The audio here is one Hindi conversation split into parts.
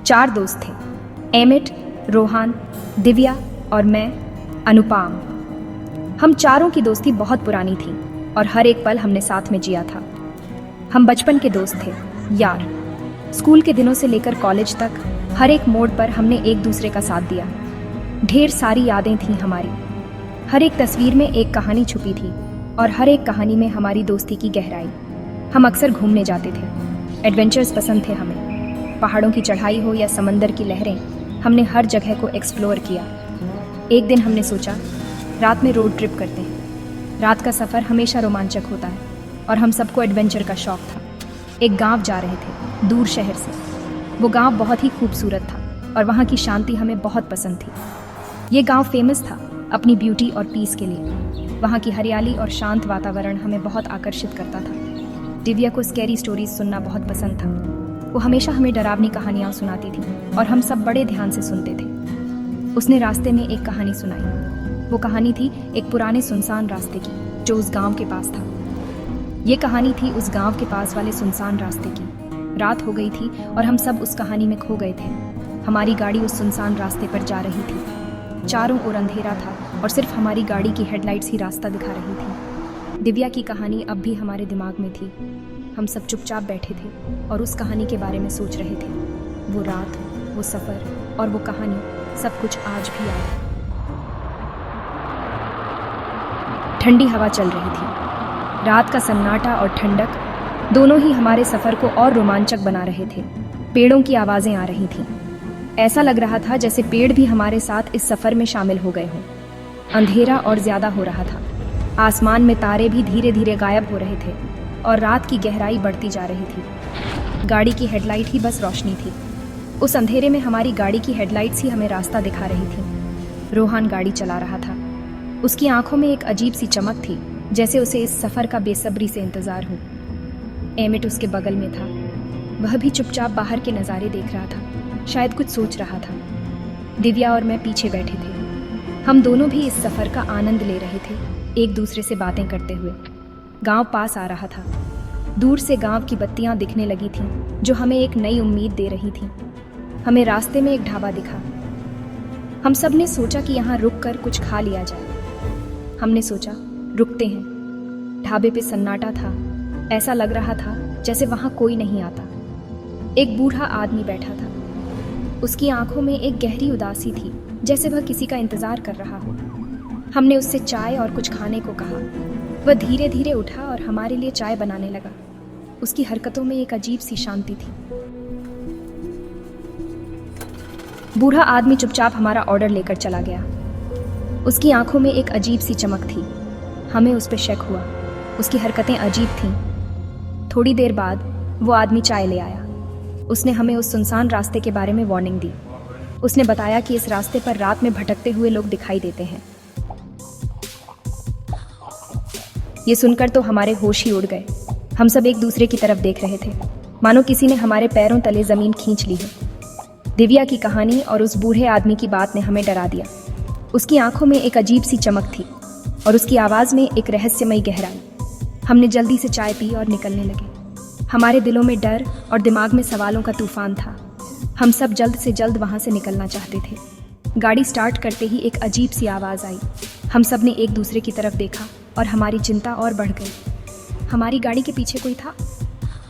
4 दोस्त थे, एमिट, रोहान, दिव्या और मैं, अनुपाम। हम चारों की दोस्ती बहुत पुरानी थी और हर एक पल हमने साथ में जिया था। हम बचपन के दोस्त थे, यार। स्कूल के दिनों से लेकर कॉलेज तक हर एक मोड़ पर हमने एक दूसरे का साथ दिया। ढेर सारी यादें थीं हमारी। हर एक तस्वीर में एक कहानी छुपी थी और हर एक कहानी में हमारी दोस्ती की गहराई। हम अक्सर घूमने जाते थे, एडवेंचर्स पसंद थे हमें। पहाड़ों की चढ़ाई हो या समंदर की लहरें, हमने हर जगह को एक्सप्लोर किया। एक दिन हमने सोचा, रात में रोड ट्रिप करते हैं। रात का सफ़र हमेशा रोमांचक होता है और हम सबको एडवेंचर का शौक था। एक गांव जा रहे थे, दूर शहर से। वो गांव बहुत ही खूबसूरत था और वहाँ की शांति हमें बहुत पसंद थी। ये गांव फेमस था अपनी ब्यूटी और पीस के लिए। वहाँ की हरियाली और शांत वातावरण हमें बहुत आकर्षित करता था। दिव्या को स्कैरी स्टोरीज सुनना बहुत पसंद था। वो हमेशा हमें डरावनी कहानियाँ सुनाती थी और हम सब बड़े ध्यान से सुनते थे। उसने रास्ते में एक कहानी सुनाई। वो कहानी थी एक पुराने सुनसान रास्ते की जो उस गांव के पास था। ये कहानी थी उस गांव के पास वाले सुनसान रास्ते की। रात हो गई थी और हम सब उस कहानी में खो गए थे। हमारी गाड़ी उस सुनसान रास्ते पर जा रही थी। चारों ओर अंधेरा था और सिर्फ हमारी गाड़ी की हेडलाइट्स ही रास्ता दिखा रही थी। दिव्या की कहानी अब भी हमारे दिमाग में थी। हम सब चुपचाप बैठे थे और उस कहानी के बारे में सोच रहे थे। वो रात, वो सफ़र और वो कहानी, सब कुछ आज भी याद है। ठंडी हवा चल रही थी। रात का सन्नाटा और ठंडक दोनों ही हमारे सफ़र को और रोमांचक बना रहे थे। पेड़ों की आवाज़ें आ रही थीं। ऐसा लग रहा था जैसे पेड़ भी हमारे साथ इस सफ़र में शामिल हो गए हों। अंधेरा और ज़्यादा हो रहा था। आसमान में तारे भी धीरे धीरे गायब हो रहे थे और रात की गहराई बढ़ती जा रही थी। गाड़ी की हेडलाइट ही बस रोशनी थी। उस अंधेरे में हमारी गाड़ी की हेडलाइट्स ही हमें रास्ता दिखा रही थी। रोहान गाड़ी चला रहा था। उसकी आंखों में एक अजीब सी चमक थी, जैसे उसे इस सफ़र का बेसब्री से इंतज़ार हो। एमिट उसके बगल में था। वह भी चुपचाप बाहर के नज़ारे देख रहा था, शायद कुछ सोच रहा था। दिव्या और मैं पीछे बैठे थे। हम दोनों भी इस सफ़र का आनंद ले रहे थे, एक दूसरे से बातें करते हुए। गांव पास आ रहा था। दूर से गांव की बत्तियां दिखने लगी थीं, जो हमें एक नई उम्मीद दे रही थीं। हमें रास्ते में एक ढाबा दिखा। हम सब ने सोचा कि यहाँ रुक कर कुछ खा लिया जाए। हमने सोचा, रुकते हैं। ढाबे पे सन्नाटा था। ऐसा लग रहा था जैसे वहाँ कोई नहीं आता। एक बूढ़ा आदमी बैठा था। उसकी आंखों में एक गहरी उदासी थी, जैसे वह किसी का इंतज़ार कर रहा हो। हमने उससे चाय और कुछ खाने को कहा। वह धीरे धीरे उठा और हमारे लिए चाय बनाने लगा। उसकी हरकतों में एक अजीब सी शांति थी। बूढ़ा आदमी चुपचाप हमारा ऑर्डर लेकर चला गया। उसकी आंखों में एक अजीब सी चमक थी। हमें उस पर शक हुआ। उसकी हरकतें अजीब थीं। थोड़ी देर बाद वो आदमी चाय ले आया। उसने हमें उस सुनसान रास्ते के बारे में वार्निंग दी। उसने बताया कि इस रास्ते पर रात में भटकते हुए लोग दिखाई देते हैं। ये सुनकर तो हमारे होश ही उड़ गए। हम सब एक दूसरे की तरफ देख रहे थे, मानो किसी ने हमारे पैरों तले ज़मीन खींच ली है। दिव्या की कहानी और उस बूढ़े आदमी की बात ने हमें डरा दिया। उसकी आंखों में एक अजीब सी चमक थी और उसकी आवाज़ में एक रहस्यमयी गहराई। हमने जल्दी से चाय पी और निकलने लगे। हमारे दिलों में डर और दिमाग में सवालों का तूफान था। हम सब जल्द से जल्द वहाँ से निकलना चाहते थे। गाड़ी स्टार्ट करते ही एक अजीब सी आवाज़ आई। हम सब ने एक दूसरे की तरफ देखा और हमारी चिंता और बढ़ गई। हमारी गाड़ी के पीछे कोई था।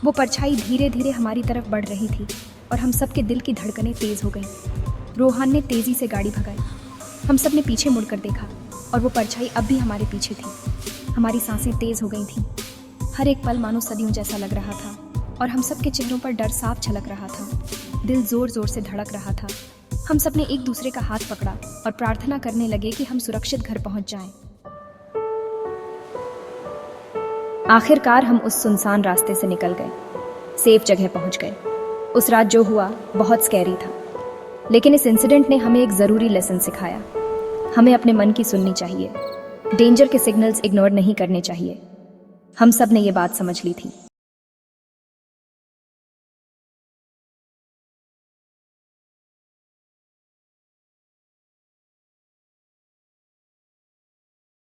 वो परछाई धीरे धीरे हमारी तरफ बढ़ रही थी और हम सब के दिल की धड़कनें तेज़ हो गईं। रोहान ने तेज़ी से गाड़ी भगाई। हम सब ने पीछे मुड़कर देखा और वो परछाई अब भी हमारे पीछे थी। हमारी सांसें तेज़ हो गई थीं। हर एक पल मानो सदियों जैसा लग रहा था और हम सब के चेहरों पर डर साफ झलक रहा था। दिल ज़ोर ज़ोर से धड़क रहा था। हम सब ने एक दूसरे का हाथ पकड़ा और प्रार्थना करने लगे कि हम सुरक्षित घर पहुंच जाएं। आखिरकार हम उस सुनसान रास्ते से निकल गए, सेफ जगह पहुंच गए। उस रात जो हुआ बहुत स्कैरी था, लेकिन इस इंसिडेंट ने हमें एक ज़रूरी लेसन सिखाया। हमें अपने मन की सुननी चाहिए। डेंजर के सिग्नल्स इग्नोर नहीं करने चाहिए। हम सब ने ये बात समझ ली थी।